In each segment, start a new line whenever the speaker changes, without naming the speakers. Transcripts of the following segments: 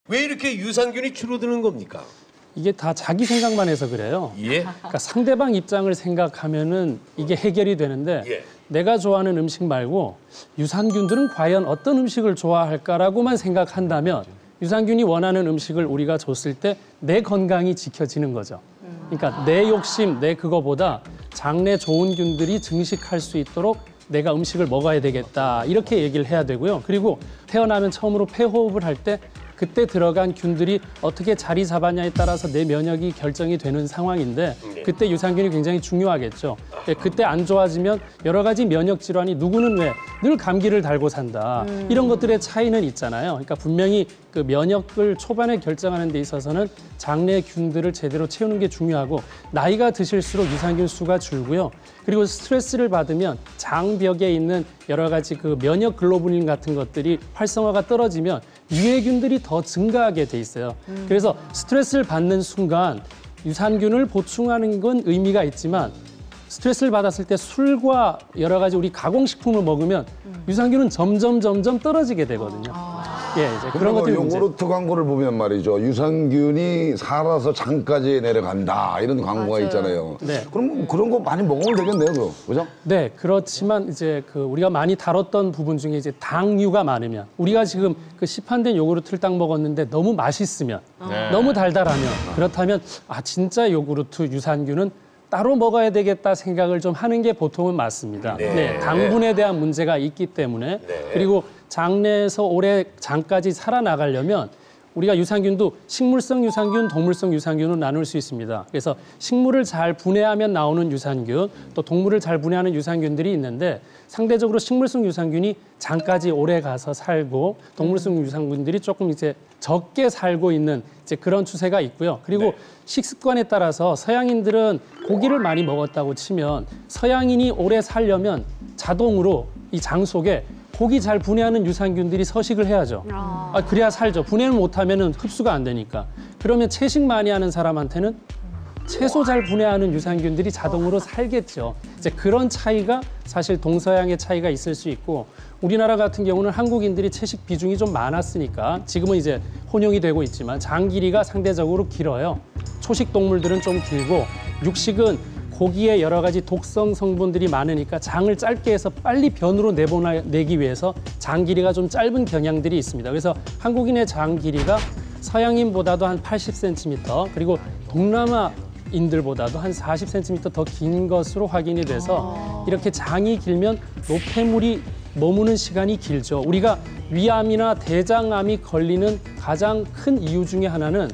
왜 이렇게 유산균이 줄어드는 겁니까?
이게 다 자기 생각만 해서 그래요.
예?
그러니까 상대방 입장을 생각하면은 이게 해결이 되는데
예.
내가 좋아하는 음식 말고 유산균들은 과연 어떤 음식을 좋아할까라고만 생각한다면 유산균이 원하는 음식을 우리가 줬을 때 내 건강이 지켜지는 거죠. 그러니까 내 욕심, 내 그거보다 장내 좋은 균들이 증식할 수 있도록 내가 음식을 먹어야 되겠다 이렇게 얘기를 해야 되고요. 그리고 태어나면 처음으로 폐호흡을 할 때 그때 들어간 균들이 어떻게 자리 잡았냐에 따라서 내 면역이 결정이 되는 상황인데 그때 유산균이 굉장히 중요하겠죠. 그때 안 좋아지면 여러 가지 면역 질환이 누구는 왜 늘 감기를 달고 산다. 이런 것들의 차이는 있잖아요. 그러니까 분명히 그 면역을 초반에 결정하는 데 있어서는 장내 균들을 제대로 채우는 게 중요하고 나이가 드실수록 유산균 수가 줄고요. 그리고 스트레스를 받으면 장벽에 있는 여러 가지 그 면역 글로불린 같은 것들이 활성화가 떨어지면 유해균들이 더 증가하게 돼 있어요. 그래서 스트레스를 받는 순간 유산균을 보충하는 건 의미가 있지만 스트레스를 받았을 때 술과 여러 가지 우리 가공식품을 먹으면 유산균은 점점 떨어지게 되거든요. 예, 이제 그런 것들이 문제.
요구르트 광고를 보면 말이죠. 유산균이 살아서 장까지 내려간다 이런 광고가 있잖아요.
네.
그럼 그런 거 많이 먹으면 되겠네요, 그죠?
네, 그렇지만 이제 그 우리가 많이 다뤘던 부분 중에 이제 당류가 많으면 우리가 지금 그 시판된 요구르트를 딱 먹었는데 너무 맛있으면 너무 달달하면 그렇다면 아 진짜 요구르트 유산균은 따로 먹어야 되겠다 생각을 좀 하는 게 보통은 맞습니다. 네, 당분에 대한 문제가 있기 때문에 그리고 장내에서 오래 장까지 살아나가려면 우리가 유산균도 식물성 유산균, 동물성 유산균으로 나눌 수 있습니다. 그래서 식물을 잘 분해하면 나오는 유산균, 또 동물을 잘 분해하는 유산균들이 있는데 상대적으로 식물성 유산균이 장까지 오래 가서 살고 동물성 유산균들이 조금 이제 적게 살고 있는 이제 그런 추세가 있고요. 그리고 식습관에 따라서 서양인들은 고기를 많이 먹었다고 치면 서양인이 오래 살려면 자동으로 이 장 속에 고기 잘 분해하는 유산균들이 서식을 해야죠. 그래야 살죠. 분해를 못하면 흡수가 안 되니까. 그러면 채식 많이 하는 사람한테는 채소 잘 분해하는 유산균들이 자동으로 살겠죠. 이제 그런 차이가 사실 동서양의 차이가 있을 수 있고 우리나라 같은 경우는 한국인들이 채식 비중이 좀 많았으니까 지금은 이제 혼용이 되고 있지만 장 길이가 상대적으로 길어요. 초식 동물들은 좀 길고 육식은 고기에 여러 가지 독성 성분들이 많으니까 장을 짧게 해서 빨리 변으로 내보내기 위해서 장 길이가 좀 짧은 경향들이 있습니다. 그래서 한국인의 장 길이가 서양인보다도 한 80cm 그리고 동남아인들보다도 한 40cm 더 긴 것으로 확인이 돼서 이렇게 장이 길면 노폐물이 머무는 시간이 길죠. 우리가 위암이나 대장암이 걸리는 가장 큰 이유 중에 하나는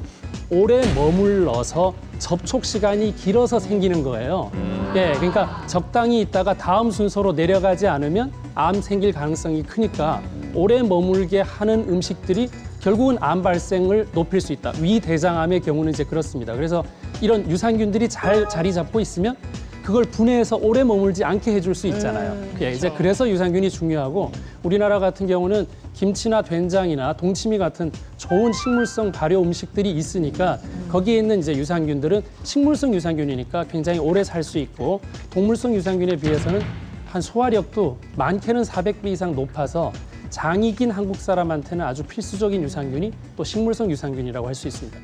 오래 머물러서 접촉 시간이 길어서 생기는 거예요. 예, 그러니까 적당히 있다가 다음 순서로 내려가지 않으면 암 생길 가능성이 크니까 오래 머물게 하는 음식들이 결국은 암 발생을 높일 수 있다. 위대장암의 경우는 이제 그렇습니다. 그래서 이런 유산균들이 잘 자리 잡고 있으면 그걸 분해해서 오래 머물지 않게 해줄 수 있잖아요. 예, 이제 그래서 유산균이 중요하고 우리나라 같은 경우는 김치나 된장이나 동치미 같은 좋은 식물성 발효 음식들이 있으니까 거기에 있는 이제 유산균들은 식물성 유산균이니까 굉장히 오래 살 수 있고 동물성 유산균에 비해서는 한 소화력도 많게는 400배 이상 높아서 장이 긴 한국 사람한테는 아주 필수적인 유산균이 또 식물성 유산균이라고 할 수 있습니다.